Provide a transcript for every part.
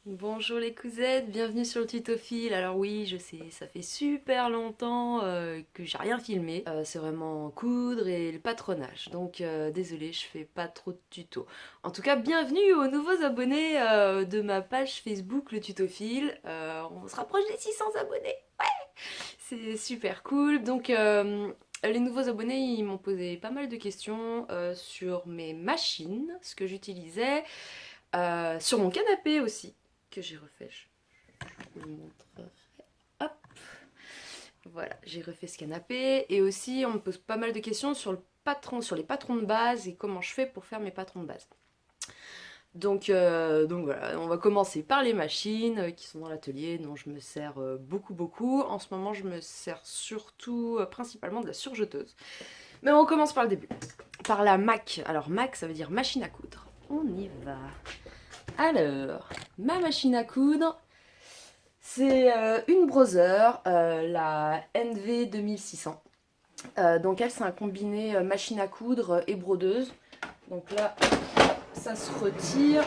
Bonjour les cousettes, bienvenue sur le tutophile. Alors oui, je sais, ça fait super longtemps que j'ai rien filmé. C'est vraiment coudre et le patronage. Donc désolée, je fais pas trop de tutos. En tout cas, bienvenue aux nouveaux abonnés de ma page Facebook, le tutophile. On se rapproche des 600 abonnés. C'est super cool. Donc les nouveaux abonnés, ils m'ont posé pas mal de questions sur mes machines, ce que j'utilisais, sur mon canapé aussi que j'ai refait. Je vous le montrerai. Hop, voilà, j'ai refait ce canapé. Et aussi, on me pose pas mal de questions sur le patron, sur les patrons de base et comment je fais pour faire mes patrons de base. Donc voilà, on va commencer par les machines qui sont dans l'atelier, dont je me sers beaucoup. En ce moment, je me sers surtout, principalement de la surjeteuse. Mais on commence par le début. Par la Mac. Alors Mac, ça veut dire machine à coudre. On y va. Alors, ma machine à coudre, c'est une Brother, la NV 2600. Donc elle, c'est un combiné machine à coudre et brodeuse. Donc là, ça se retire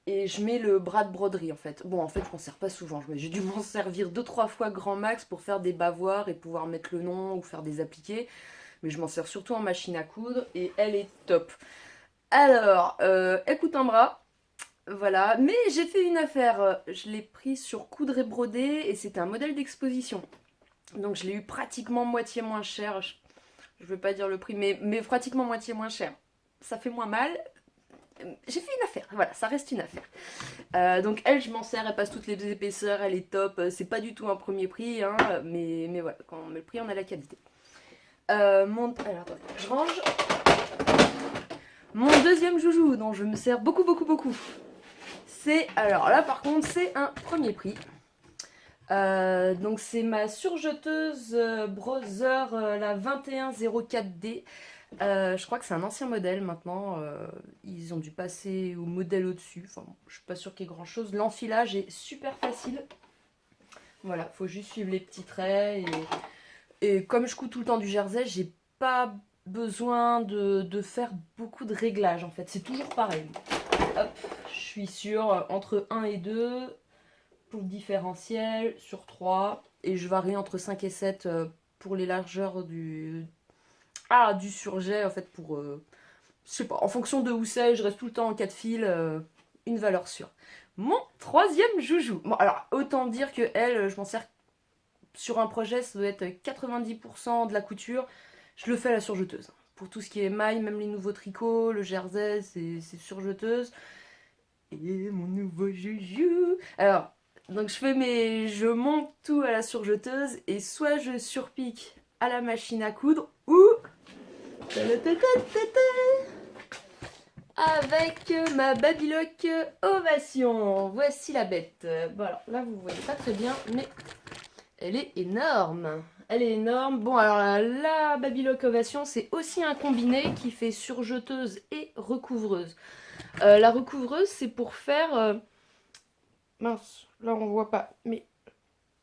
et je mets le bras de broderie en fait. Bon, en fait, je m'en sers pas souvent. J'ai dû m'en servir 2-3 fois grand max pour faire des bavoirs et pouvoir mettre le nom ou faire des appliqués. Mais je m'en sers surtout en machine à coudre et elle est top. Alors, elle coûte un bras. Voilà, mais j'ai fait une affaire, je l'ai pris sur coudre et broder et c'était un modèle d'exposition. Donc je l'ai eu pratiquement moitié moins cher, je veux pas dire le prix, mais pratiquement moitié moins cher. Ça fait moins mal. J'ai fait une affaire, voilà, ça reste une affaire. Donc elle, je m'en sers, elle passe toutes les épaisseurs, elle est top. C'est pas du tout un premier prix, hein, mais voilà, quand on met le prix, on a la qualité. Alors attendez, je range. Mon deuxième joujou, dont je me sers beaucoup. C'est, alors là par contre, c'est un premier prix. Donc c'est ma surjeteuse Brother, la 2104D. Je crois que c'est un ancien modèle maintenant. Ils ont dû passer au modèle au-dessus. Enfin, je suis pas sûre qu'il y ait grand chose. L'enfilage est super facile. Voilà, faut juste suivre les petits traits. Et comme je couds tout le temps du jersey, j'ai pas besoin de faire beaucoup de réglages en fait. C'est toujours pareil. Hop, je suis sur entre 1 et 2 pour le différentiel, sur 3. Et je varie entre 5 et 7 pour les largeurs du surjet en fait pour je sais pas, en fonction de où c'est, je reste tout le temps en 4 fils, une valeur sûre. Mon troisième joujou. Bon, alors, autant dire que elle, je m'en sers sur un projet, ça doit être 90% de la couture. Je le fais à la surjeteuse. Pour tout ce qui est maille, même les nouveaux tricots, le jersey, c'est surjeteuse. Et mon nouveau joujou. Alors, donc je monte tout à la surjeteuse et soit je surpique à la machine à coudre ou avec ma Babylock Ovation. Voici la bête. Bon alors là vous voyez pas très bien, mais elle est énorme. Elle est énorme. Bon alors la Babylock Ovation, c'est aussi un combiné qui fait surjeteuse et recouvreuse. La recouvreuse, c'est pour faire mince, là on voit pas, mais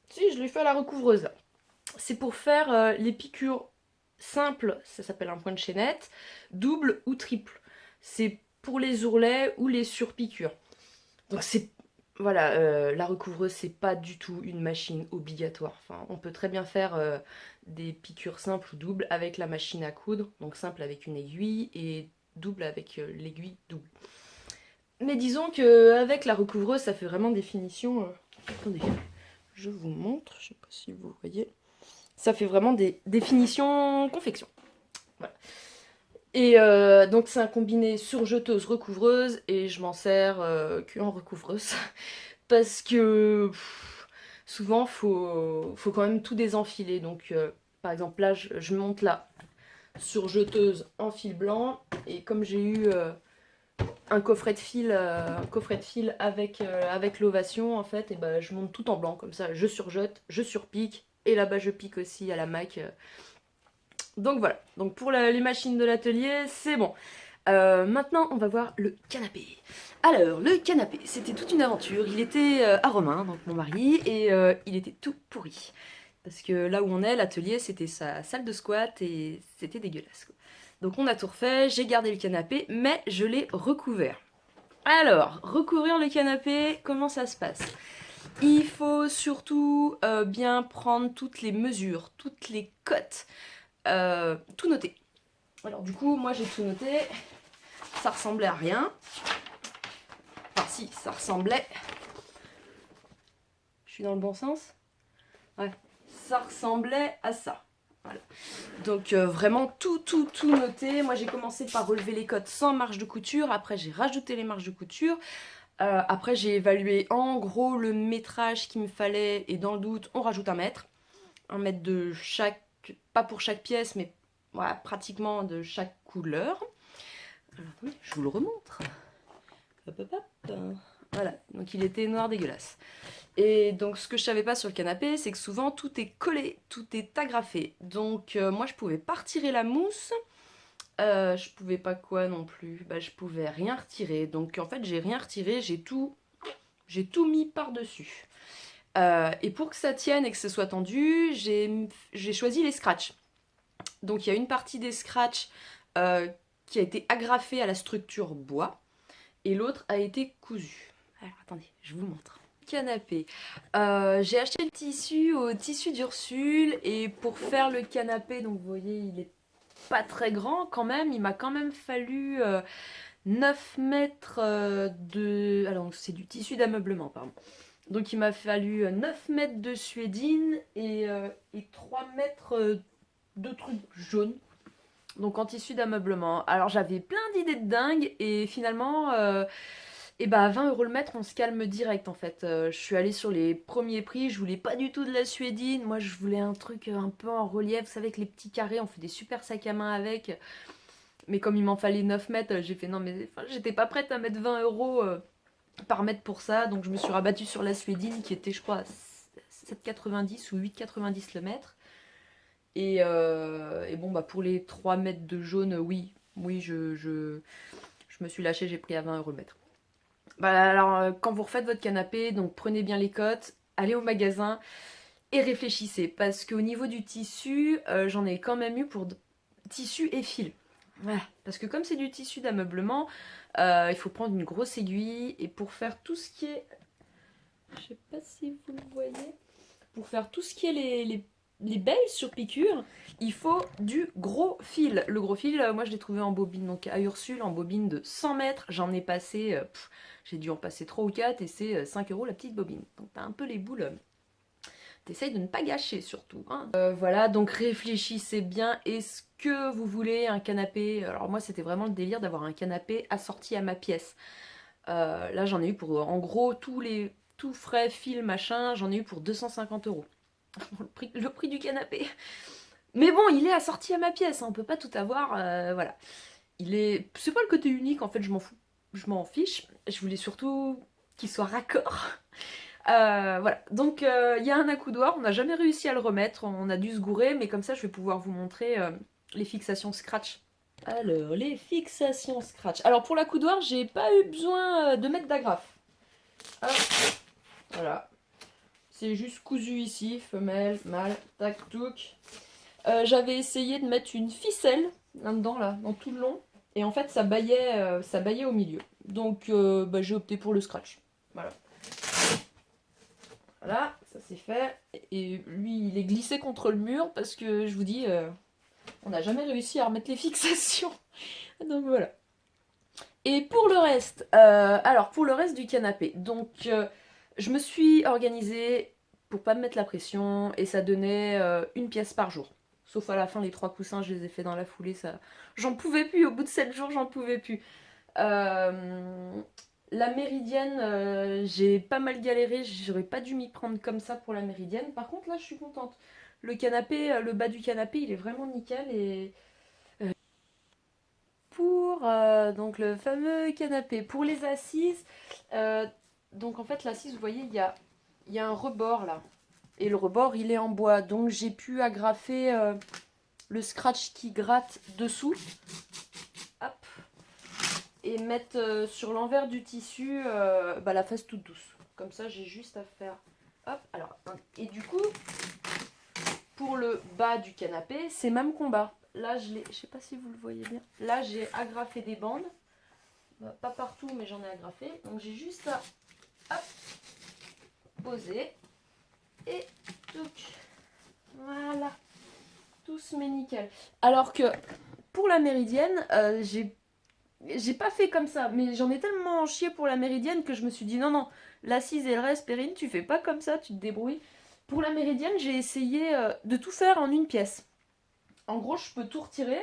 si je l'ai fait à la recouvreuse. C'est pour faire les piqûres simples, ça s'appelle un point de chaînette, double ou triple. C'est pour les ourlets ou les surpiqûres. Donc c'est voilà, la recouvreuse c'est pas du tout une machine obligatoire. Enfin, on peut très bien faire des piqûres simples ou doubles avec la machine à coudre, donc simple avec une aiguille et double avec l'aiguille double. Mais disons que avec la recouvreuse, ça fait vraiment des finitions. Attendez, je vous montre, je sais pas si vous voyez. Ça fait vraiment des finitions confection. Voilà. Et donc c'est un combiné surjeteuse recouvreuse et je m'en sers que en recouvreuse parce que souvent faut quand même tout désenfiler. Donc par exemple là je monte là surjeteuse en fil blanc et comme j'ai eu un coffret de fil avec l'ovation en fait, et ben je monte tout en blanc comme ça, je surjette, je surpique et là-bas je pique aussi à la Mac. Donc voilà, donc pour les machines de l'atelier, c'est bon. Maintenant, on va voir le canapé. Alors, le canapé, c'était toute une aventure. Il était à Romain, donc mon mari, et il était tout pourri. Parce que là où on est, l'atelier, c'était sa salle de squat et c'était dégueulasse, quoi. Donc on a tout refait, j'ai gardé le canapé, mais je l'ai recouvert. Alors, recouvrir le canapé, comment ça se passe? Il faut surtout bien prendre toutes les mesures, toutes les cotes, tout noter. Alors du coup, moi j'ai tout noté, ça ressemblait à rien. Enfin si, ça ressemblait... Je suis dans le bon sens? Ouais, ça ressemblait à ça. Voilà. Donc vraiment tout noté. Moi j'ai commencé par relever les cotes sans marge de couture, après j'ai rajouté les marges de couture. Après j'ai évalué en gros le métrage qu'il me fallait et dans le doute on rajoute 1 mètre. 1 mètre de chaque, pas pour chaque pièce mais voilà, pratiquement de chaque couleur. Alors attendez, je vous le remontre. Hop hop hop. Voilà, donc il était noir dégueulasse. Et donc ce que je savais pas sur le canapé, c'est que souvent tout est collé, tout est agrafé. Donc moi je pouvais pas retirer la mousse. Je pouvais pas quoi non plus. Bah je pouvais rien retirer. Donc en fait j'ai rien retiré, j'ai tout mis par-dessus. Et pour que ça tienne et que ce soit tendu, j'ai choisi les scratchs. Donc il y a une partie des scratchs qui a été agrafée à la structure bois et l'autre a été cousue. Alors attendez, je vous montre. Canapé. J'ai acheté le tissu au tissu d'Ursule et pour faire le canapé, donc vous voyez il est pas très grand quand même, il m'a quand même fallu 9 mètres de... Alors c'est du tissu d'ameublement pardon. Donc il m'a fallu 9 mètres de suédine et 3 mètres de trucs jaunes. Donc en tissu d'ameublement. Alors j'avais plein d'idées de dingue et finalement, et bah à 20 € le mètre, on se calme direct en fait. Je suis allée sur les premiers prix, je voulais pas du tout de la suédine. Moi je voulais un truc un peu en relief, vous savez, avec les petits carrés, on fait des super sacs à main avec. Mais comme il m'en fallait 9 mètres, j'ai fait non mais enfin, j'étais pas prête à mettre 20 € par mètre pour ça. Donc je me suis rabattue sur la suédine qui était je crois 7,90 ou 8,90 le mètre. Et bon, bah pour les 3 mètres de jaune, oui, je me suis lâchée, j'ai pris à 20 € le mètre. Bah alors, quand vous refaites votre canapé, donc prenez bien les cotes, allez au magasin et réfléchissez. Parce qu'au niveau du tissu, j'en ai quand même eu pour tissu et fil. Voilà. Parce que comme c'est du tissu d'ameublement, il faut prendre une grosse aiguille. Et pour faire tout ce qui est... Je sais pas si vous le voyez. Pour faire tout ce qui est les baies sur piqûre, il faut du gros fil. Le gros fil, moi je l'ai trouvé en bobine, donc à Ursule, en bobine de 100 mètres. J'en ai passé, j'ai dû en passer 3 ou 4 et c'est 5 € la petite bobine. Donc t'as un peu les boules. T'essayes de ne pas gâcher surtout. Hein. Voilà, donc réfléchissez bien. Est-ce que vous voulez un canapé? Alors moi c'était vraiment le délire d'avoir un canapé assorti à ma pièce. Là j'en ai eu pour en gros tout frais, fil, machin, j'en ai eu pour 250 €. Le prix du canapé. Mais bon, il est assorti à ma pièce, hein, on peut pas tout avoir, voilà. C'est pas le côté unique, en fait, je m'en fous. Je m'en fiche. Je voulais surtout qu'il soit raccord. Voilà, donc il y a un accoudoir, on n'a jamais réussi à le remettre, on a dû se gourer, mais comme ça je vais pouvoir vous montrer les fixations scratch. Alors, les fixations scratch. Alors pour l'accoudoir, j'ai pas eu besoin de mettre d'agrafe. Hop, voilà. C'est juste cousu ici, femelle, mâle, tac, touc. J'avais essayé de mettre une ficelle là-dedans, là, dans tout le long. Et en fait, ça baillait au milieu. Donc, bah, j'ai opté pour le scratch. Voilà. Voilà, ça c'est fait. Et lui, il est glissé contre le mur parce que, je vous dis, on n'a jamais réussi à remettre les fixations. Donc voilà. Et pour le reste, alors pour le reste du canapé, donc je me suis organisée pour pas me mettre la pression et ça donnait une pièce par jour. Sauf à la fin, les 3 coussins, je les ai fait dans la foulée, ça... J'en pouvais plus, au bout de 7 jours, j'en pouvais plus. La méridienne, j'ai pas mal galéré, j'aurais pas dû m'y prendre comme ça pour la méridienne. Par contre, là, je suis contente. Le canapé, le bas du canapé, il est vraiment nickel et pour donc le fameux canapé. Pour les assises, donc en fait l'assise, vous voyez, il y a un rebord là. Et le rebord, il est en bois. Donc j'ai pu agrafer le scratch qui gratte dessous. Hop. Et mettre sur l'envers du tissu bah, la face toute douce. Comme ça, j'ai juste à faire... Hop, alors... Et du coup, pour le bas du canapé, c'est même combat. Là, je sais pas si vous le voyez bien. Là, j'ai agrafé des bandes. Pas partout, mais j'en ai agrafé. Donc j'ai juste à hop, poser. Et donc, voilà. Tout se met nickel. Alors que pour la méridienne, j'ai pas fait comme ça. Mais j'en ai tellement chié pour la méridienne que je me suis dit non, non, l'assise et le reste, Perrine, tu fais pas comme ça, tu te débrouilles. Pour la méridienne, j'ai essayé de tout faire en une pièce. En gros, je peux tout retirer.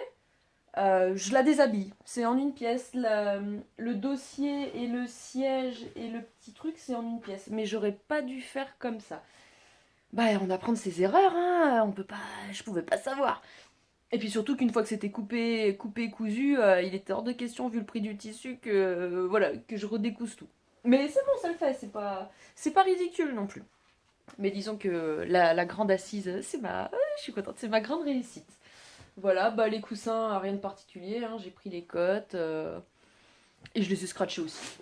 Je la déshabille. C'est en une pièce. Le dossier et le siège et le petit truc, c'est en une pièce. Mais j'aurais pas dû faire comme ça. Bah, on apprend de ses erreurs, hein. On peut pas, je pouvais pas savoir. Et puis surtout qu'une fois que c'était coupé, cousu, il était hors de question vu le prix du tissu que voilà que je redécousse tout. Mais c'est bon, ça le fait. C'est pas ridicule non plus. Mais disons que la grande assise, je suis contente, c'est ma grande réussite. Voilà, bah les coussins, rien de particulier, hein, j'ai pris les cotes et je les ai scratchés aussi.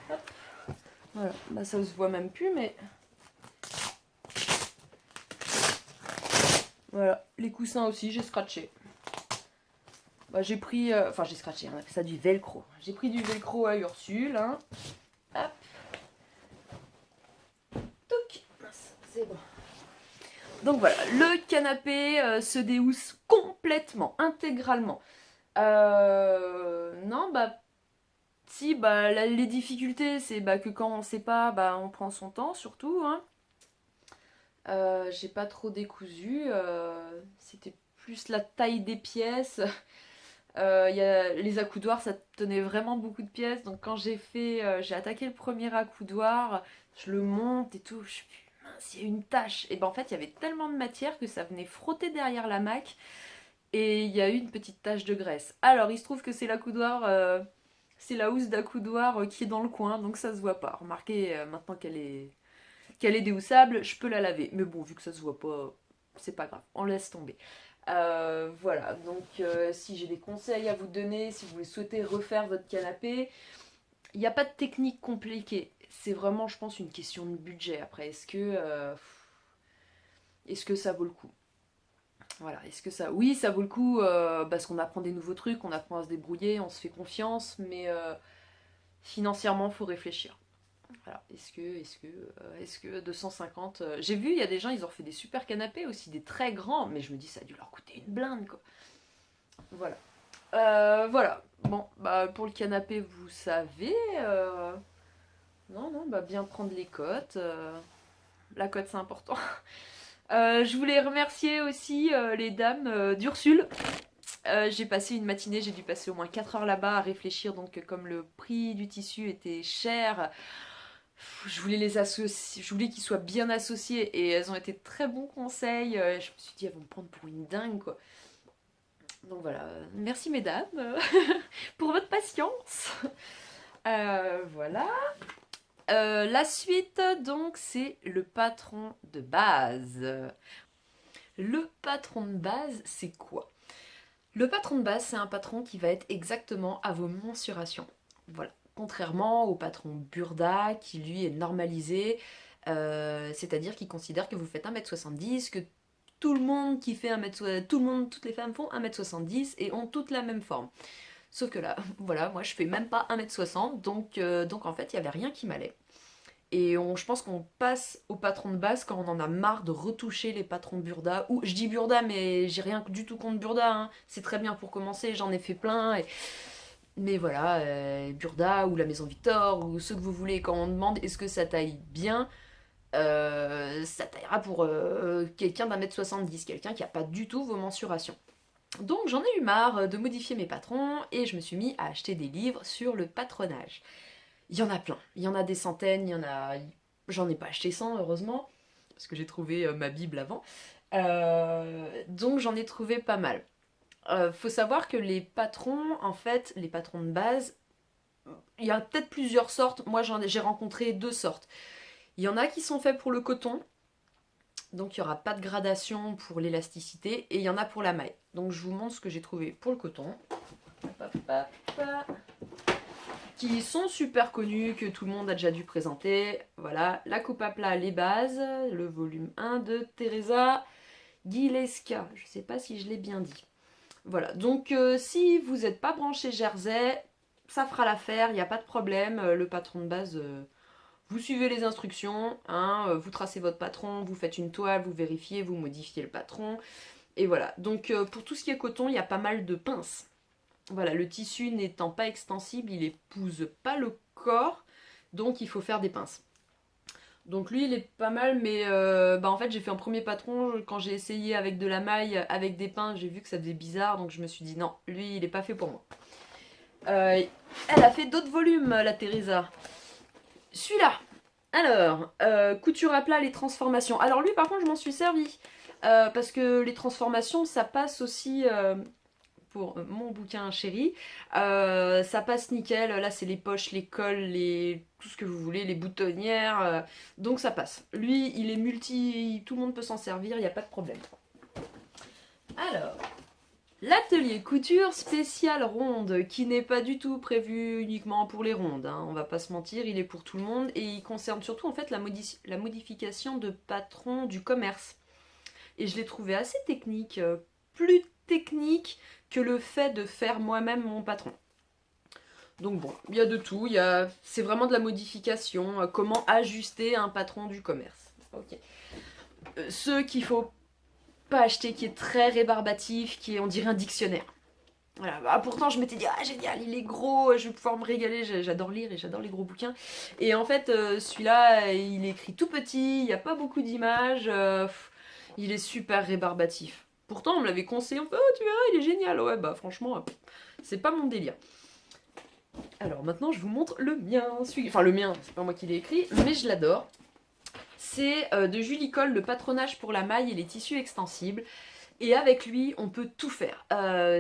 Hop. Voilà, bah ça se voit même plus, mais voilà, les coussins aussi, j'ai scratché. Bah j'ai pris, enfin j'ai scratché, on appelle ça du velcro. J'ai pris du velcro à Ursule, hein. Hop. Touc, c'est bon. Donc voilà, le canapé se déhousse complètement, intégralement. Non, bah si, bah les difficultés, c'est bah, que quand on sait pas, bah on prend son temps surtout. Hein. J'ai pas trop décousu, c'était plus la taille des pièces. Les accoudoirs, ça tenait vraiment beaucoup de pièces, donc quand j'ai attaqué le premier accoudoir, je le monte et tout, je suis mince, il y a une tache. Et ben en fait, il y avait tellement de matière que ça venait frotter derrière la maque et il y a eu une petite tache de graisse. Alors, il se trouve que c'est l'accoudoir, c'est la housse d'accoudoir qui est dans le coin, donc ça se voit pas. Remarquez, maintenant qu'elle est déhoussable, je peux la laver. Mais bon, vu que ça se voit pas, c'est pas grave, on laisse tomber. Voilà, donc si j'ai des conseils à vous donner, si vous souhaitez refaire votre canapé, il n'y a pas de technique compliquée. C'est vraiment, je pense, une question de budget. Après, est-ce que ça vaut le coup? Voilà, est-ce que ça... Oui, ça vaut le coup parce qu'on apprend des nouveaux trucs, on apprend à se débrouiller, on se fait confiance, mais financièrement, il faut réfléchir. Voilà, est-ce que 250... J'ai vu, il y a des gens, ils ont fait des super canapés aussi, des très grands, mais je me dis, ça a dû leur coûter une blinde, quoi. Voilà. Voilà. Bon, bah pour le canapé, vous savez. Non, non, bah bien prendre les cotes. La cote, c'est important. Je voulais remercier aussi les dames d'Ursule. J'ai passé une matinée, j'ai dû passer au moins 4 heures là-bas à réfléchir. Donc, comme le prix du tissu était cher, je voulais les associer, je voulais qu'ils soient bien associés. Et elles ont été de très bons conseils. Je me suis dit, elles vont me prendre pour une dingue, quoi. Donc voilà, merci mesdames pour votre patience. Voilà. La suite, donc, c'est le patron de base. Le patron de base, c'est quoi? Le patron de base, c'est un patron qui va être exactement à vos mensurations. Voilà. Contrairement au patron Burda, qui lui est normalisé, c'est-à-dire qu'il considère que vous faites 1m70, que tout le monde qui fait 1m, tout le monde, toutes les femmes font 1m70 et ont toutes la même forme. Sauf que là, voilà, moi je fais même pas 1m60, donc en fait il n'y avait rien qui m'allait. Et je pense qu'on passe au patron de base quand on en a marre de retoucher les patrons Burda. Ou je dis Burda, mais j'ai rien du tout contre Burda. Hein. C'est très bien pour commencer, j'en ai fait plein. Mais voilà, Burda ou la Maison Victor ou ce que vous voulez, quand on demande est-ce que ça taille bien, ça taillera pour quelqu'un d'1m70, quelqu'un qui n'a pas du tout vos mensurations. Donc j'en ai eu marre de modifier mes patrons et je me suis mis à acheter des livres sur le patronage. Il y en a plein, il y en a des centaines, j'en ai pas acheté 100 heureusement, parce que j'ai trouvé ma Bible avant. Donc j'en ai trouvé pas mal. Faut savoir que les patrons, en fait, les patrons de base, il y a peut-être plusieurs sortes. Moi j'ai rencontré deux sortes. Il y en a qui sont faits pour le coton, donc il n'y aura pas de gradation pour l'élasticité, et il y en a pour la maille. Donc je vous montre ce que j'ai trouvé pour le coton. Qui sont super connus, que tout le monde a déjà dû présenter. Voilà, la coupe à plat, les bases, le volume 1 de Teresa Gilesca. Je ne sais pas si je l'ai bien dit. Voilà, donc si vous n'êtes pas branché Jersey, ça fera l'affaire, il n'y a pas de problème. Le patron de base, vous suivez les instructions, hein, vous tracez votre patron, vous faites une toile, vous vérifiez, vous modifiez le patron. Et voilà, donc pour tout ce qui est coton, il y a pas mal de pinces. Voilà, le tissu n'étant pas extensible, il épouse pas le corps, donc il faut faire des pinces. Donc lui il est pas mal, mais en fait j'ai fait un premier patron, quand j'ai essayé avec de la maille, avec des pinces, j'ai vu que ça faisait bizarre, donc je me suis dit non, lui il est pas fait pour moi. Elle a fait d'autres volumes, la Teresa. Celui-là, alors, couture à plat, les transformations. Alors lui par contre je m'en suis servi, parce que les transformations ça passe aussi... pour mon bouquin chéri. Ça passe nickel, là c'est les poches, les cols, tout ce que vous voulez, les boutonnières, donc ça passe. Lui, il est multi, tout le monde peut s'en servir, il n'y a pas de problème. Alors, l'atelier couture spécial ronde, qui n'est pas du tout prévu uniquement pour les rondes, hein, on va pas se mentir, il est pour tout le monde, et il concerne surtout en fait la modification de patrons du commerce. Et je l'ai trouvé assez technique, plus technique que le fait de faire moi-même mon patron. Donc bon, il y a de tout, c'est vraiment de la modification, comment ajuster un patron du commerce. Ok. Ce qu'il faut pas acheter, qui est très rébarbatif, qui est on dirait un dictionnaire. Voilà. Bah, pourtant je m'étais dit ah génial, il est gros, je vais pouvoir me régaler, j'adore lire et j'adore les gros bouquins. Et en fait celui-là il est écrit tout petit, il n'y a pas beaucoup d'images, il est super rébarbatif. Pourtant on me l'avait conseillé, on fait oh tu verras il est génial, ouais bah franchement c'est pas mon délire. Alors maintenant je vous montre le mien, enfin le mien, c'est pas moi qui l'ai écrit, mais je l'adore. C'est de Julie Cole, le patronage pour la maille et les tissus extensibles. Et avec lui, on peut tout faire.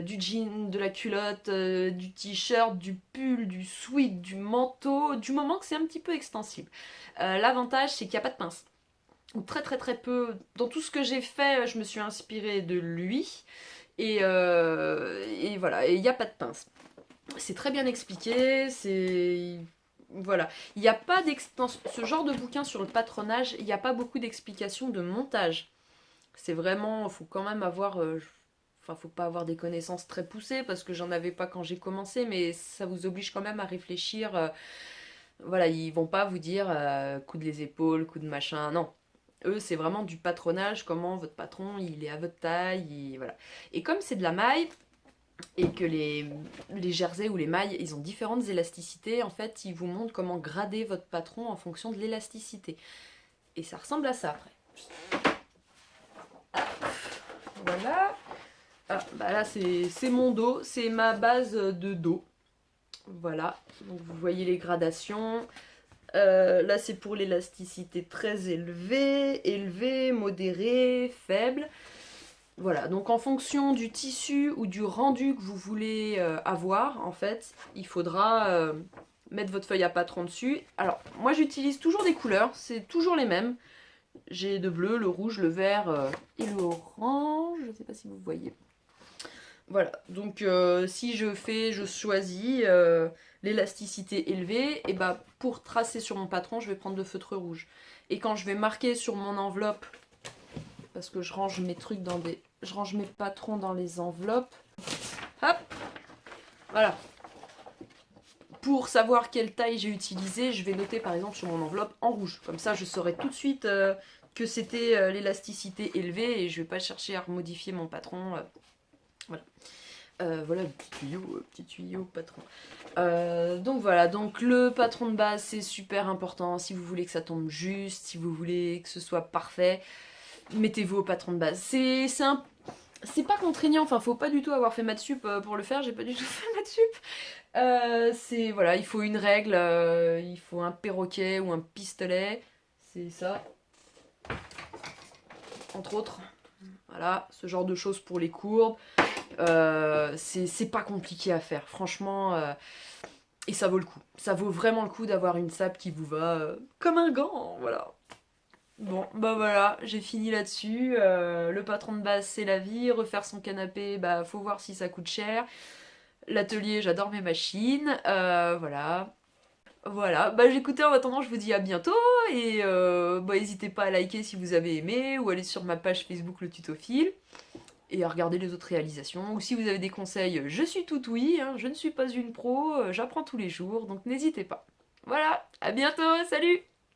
Du jean, de la culotte, du t-shirt, du pull, du sweat, du manteau, du moment que c'est un petit peu extensible. L'avantage, c'est qu'il n'y a pas de pince. Ou très très très peu. Dans tout ce que j'ai fait, je me suis inspirée de lui. Et voilà, et il n'y a pas de pince. C'est très bien expliqué, c'est... Voilà. Il n'y a pas d'extension... Ce genre de bouquin sur le patronage, il n'y a pas beaucoup d'explications de montage. C'est vraiment, faut quand même avoir, enfin faut pas avoir des connaissances très poussées parce que j'en avais pas quand j'ai commencé, mais ça vous oblige quand même à réfléchir. Voilà, ils vont pas vous dire coup de les épaules, coup de machin, non. Eux, c'est vraiment du patronage, comment votre patron, il est à votre taille, voilà. Et comme c'est de la maille, et que les jerseys ou les mailles, ils ont différentes élasticités, en fait, ils vous montrent comment grader votre patron en fonction de l'élasticité. Et ça ressemble à ça après. Voilà. Ah, bah là, c'est mon dos, c'est ma base de dos. Voilà, donc vous voyez les gradations. Là, c'est pour l'élasticité très élevée, modérée, faible. Voilà, donc en fonction du tissu ou du rendu que vous voulez avoir, en fait, il faudra mettre votre feuille à patron dessus. Alors, moi, j'utilise toujours des couleurs, c'est toujours les mêmes. J'ai le bleu, le rouge, le vert et l'orange. Je ne sais pas si vous voyez. Voilà, donc si je choisis l'élasticité élevée, et bah pour tracer sur mon patron, je vais prendre le feutre rouge. Et quand je vais marquer sur mon enveloppe, parce que je range mes trucs dans des... Je range mes patrons dans les enveloppes. Hop, voilà. Pour savoir quelle taille j'ai utilisé, je vais noter par exemple sur mon enveloppe en rouge. Comme ça, je saurai tout de suite que c'était l'élasticité élevée et je vais pas chercher à modifier mon patron. Voilà. Voilà le petit tuyau patron. Donc voilà, donc le patron de base c'est super important. Si vous voulez que ça tombe juste, si vous voulez que ce soit parfait, mettez-vous au patron de base. C'est pas contraignant, enfin faut pas du tout avoir fait maths sup pour le faire, j'ai pas du tout fait maths sup. Voilà, il faut une règle, il faut un perroquet ou un pistolet, c'est ça, entre autres. Voilà, ce genre de choses pour les courbes. C'est pas compliqué à faire, franchement, et ça vaut le coup. Ça vaut vraiment le coup d'avoir une sape qui vous va comme un gant, voilà. Bon, bah voilà, j'ai fini là-dessus. Le patron de base, c'est la vie. Refaire son canapé, bah faut voir si ça coûte cher. L'atelier, j'adore mes machines. Voilà. Voilà, bah j'écoutais en attendant, je vous dis à bientôt. Et bah n'hésitez pas à liker si vous avez aimé ou aller sur ma page Facebook Le Tutophile. et à regarder les autres réalisations. Ou si vous avez des conseils, je suis tout oui, hein, je ne suis pas une pro, j'apprends tous les jours, donc n'hésitez pas. Voilà, à bientôt, salut!